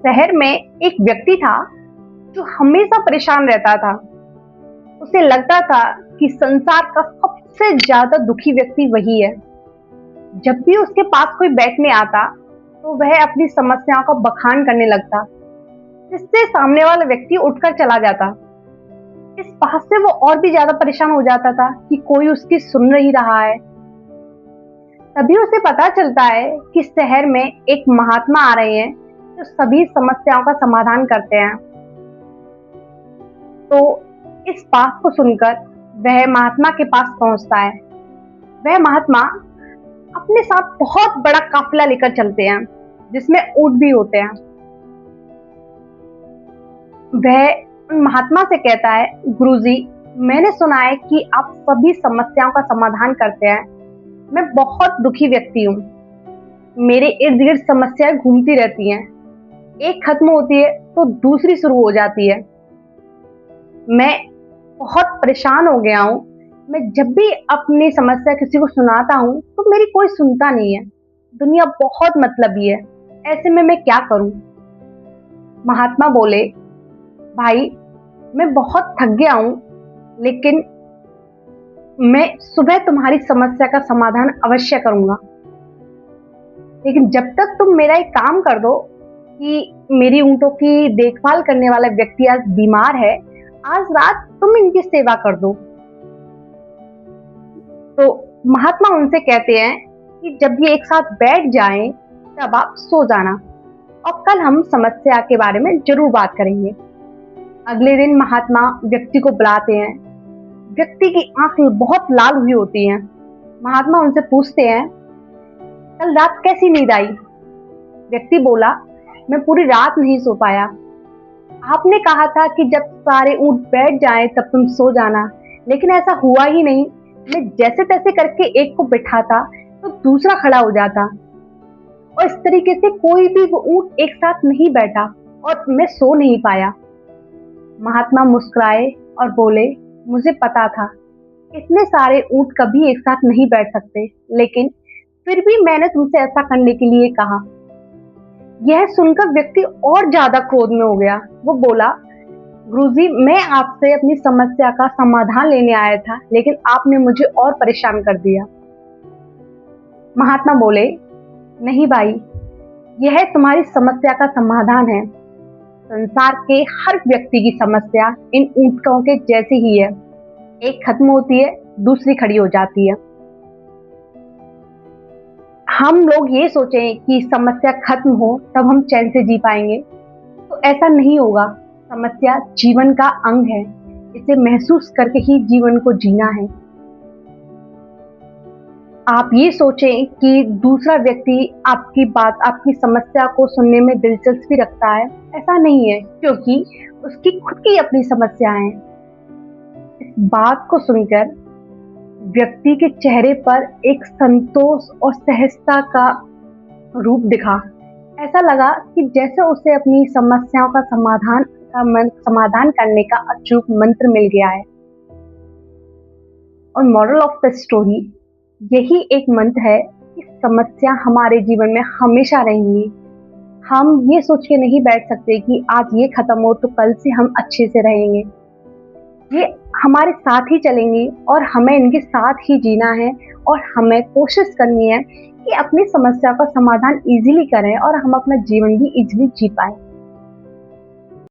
शहर में एक व्यक्ति था जो हमेशा परेशान रहता था। उसे लगता था कि संसार का सबसे ज्यादा दुखी व्यक्ति वही है। जब भी उसके पास कोई बैठने आता तो वह अपनी समस्याओं का बखान करने लगता, जिससे सामने वाला व्यक्ति उठकर चला जाता। इस बात से वो और भी ज्यादा परेशान हो जाता था कि कोई उसकी सुन नहीं रहा है। तभी उसे पता चलता है कि शहर में एक महात्मा आ रहे हैं जो सभी समस्याओं का समाधान करते हैं। तो इस बात को सुनकर वह महात्मा के पास पहुंचता है। वह महात्मा अपने साथ बहुत बड़ा काफिला लेकर चलते हैं, जिसमें ऊंट भी होते हैं। वह उन महात्मा से कहता है, गुरुजी, मैंने सुना है कि आप सभी समस्याओं का समाधान करते हैं। मैं बहुत दुखी व्यक्ति हूँ। मेरे इर्द गिर्द समस्याएं घूमती रहती हैं। एक खत्म होती है तो दूसरी शुरू हो जाती है। मैं बहुत परेशान हो गया हूँ। मैं जब भी अपनी समस्या किसी को सुनाता हूँ तो मेरी कोई सुनता नहीं है। दुनिया बहुत मतलबी है। ऐसे में मैं क्या करूँ? महात्मा बोले, भाई, मैं बहुत थक गया हूँ, लेकिन मैं सुबह तुम्हारी समस्या का समाधान अवश्य करूंगा। लेकिन जब तक तुम मेरा एक काम कर दो कि मेरी ऊँटों की देखभाल करने वाला व्यक्ति आज बीमार है, आज रात तुम इनकी सेवा कर दो। तो महात्मा उनसे कहते हैं कि जब ये एक साथ बैठ जाएं, तब आप सो जाना और कल हम समस्या के बारे में जरूर बात करेंगे। अगले दिन महात्मा व्यक्ति को बुलाते हैं। व्यक्ति की आंखें बहुत लाल हुई होती हैं। महात्मा उनसे पूछते हैं, कल रात कैसी नींद आई? व्यक्ति बोला, मैं पूरी रात नहीं सो पाया। आपने कहा था कि जब सारे ऊंट बैठ जाएं तब तुम सो जाना, लेकिन ऐसा हुआ ही नहीं। मैं जैसे तैसे करके एक को बिठाता तो दूसरा खड़ा हो जाता, और इस तरीके से कोई भी वो ऊंट एक साथ नहीं बैठा और मैं सो नहीं पाया। महात्मा मुस्कुराए और बोले, मुझे पता था इतने सारे ऊंट कभी एक साथ नहीं बैठ सकते, लेकिन फिर भी मैंने तुमसे ऐसा करने के लिए कहा। यह सुनकर व्यक्ति और ज्यादा क्रोध में हो गया। वो बोला, गुरुजी, मैं आपसे अपनी समस्या का समाधान लेने आया था, लेकिन आपने मुझे और परेशान कर दिया। महात्मा बोले, नहीं भाई, यह तुम्हारी समस्या का समाधान है। संसार के हर व्यक्ति की समस्या इन ऊंटों के जैसी ही है। एक खत्म होती है, दूसरी खड़ी हो जाती है। हम लोग ये सोचें कि समस्या खत्म हो तब हम चैन से जी पाएंगे, तो ऐसा नहीं होगा। समस्या जीवन का अंग है। इसे महसूस करके ही जीवन को जीना है। आप ये सोचें कि दूसरा व्यक्ति आपकी बात, आपकी समस्या को सुनने में दिलचस्पी रखता है, ऐसा नहीं है, क्योंकि उसकी खुद की अपनी समस्या है। इस बात को सुनकर व्यक्ति के चेहरे पर एक संतोष और सहजता का रूप दिखा। ऐसा लगा कि जैसे उसे अपनी समस्याओं का समाधान करने का अचूक मंत्र मिल गया है। और मॉरल ऑफ द स्टोरी यही एक मंत्र है कि समस्या हमारे जीवन में हमेशा रहेंगी। हम ये सोच के नहीं बैठ सकते कि आज ये खत्म हो तो कल से हम अच्छे से रहेंगे। ये हमारे साथ ही चलेंगी और हमें इनके साथ ही जीना है, और हमें कोशिश करनी है कि अपनी समस्या का समाधान इजीली करें और हम अपना जीवन भी इजीली जी पाए।